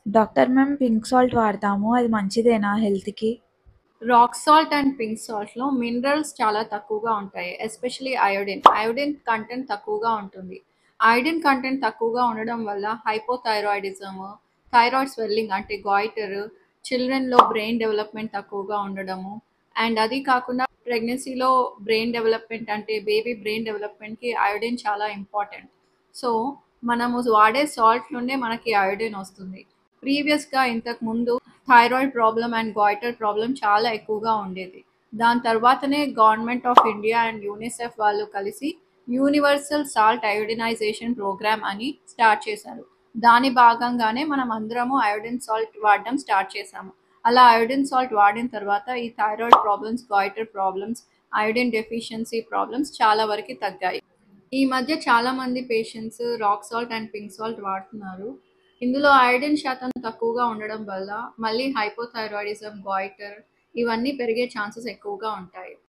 Doctor మేము pink salt వాడతాము. అది మంచిదేనా హెల్త్‌కి? రాక్ సాల్ట్ అండ్ పింక్ సాల్ట్లో మినరల్స్ చాలా తక్కువగా ఉంటాయి. Especially iodine. అయోడిన్ కంటెంట్ తక్కువగా ఉంటుంది. అయోడిన్ కంటెంట్ తక్కువగా ఉండడం వల్ల హైపోథైరాయిడిజం, థైరాయిడ్ స్వెల్లింగ్ అంటే గాయిటర్, చిల్డ్రన్లో బ్రెయిన్ డెవలప్మెంట్ తక్కువగా ఉండడము, అండ్ అది కాకుండా ప్రెగ్నెన్సీలో బ్రెయిన్ డెవలప్మెంట్ అంటే బేబీ బ్రెయిన్ డెవలప్మెంట్కి అయోడిన్ చాలా ఇంపార్టెంట్. సో మనము వాడే సాల్ట్ నుండే మనకి అయోడిన్ వస్తుంది. ప్రీవియస్గా ఇంతకు ముందు thyroid problem and goitre problem చాలా ఎక్కువగా ఉండేది. దాని తర్వాతనే government of India and UNICEF వాళ్ళు కలిసి యూనివర్సల్ సాల్ట్ అయోడినైజేషన్ ప్రోగ్రామ్ అని స్టార్ట్ చేశారు. దాని భాగంగానే మనం అందరము అయోడిన్ సాల్ట్ వాడడం స్టార్ట్ చేశాము. అలా అయోడిన్ సాల్ట్ వాడిన తర్వాత ఈ thyroid problems, goitre problems, iodine deficiency problems చాలా వరకు తగ్గాయి. ఈ మధ్య చాలా మంది patients rock salt and pink salt వాడుతున్నారు. ఇందులో అయోడిన్ శాతం తక్కువగా ఉండడం వల్ల మళ్ళీ హైపోథైరాయిడిజం, గాయిటర్ ఇవన్నీ పెరిగే ఛాన్సెస్ ఎక్కువగా ఉంటాయి.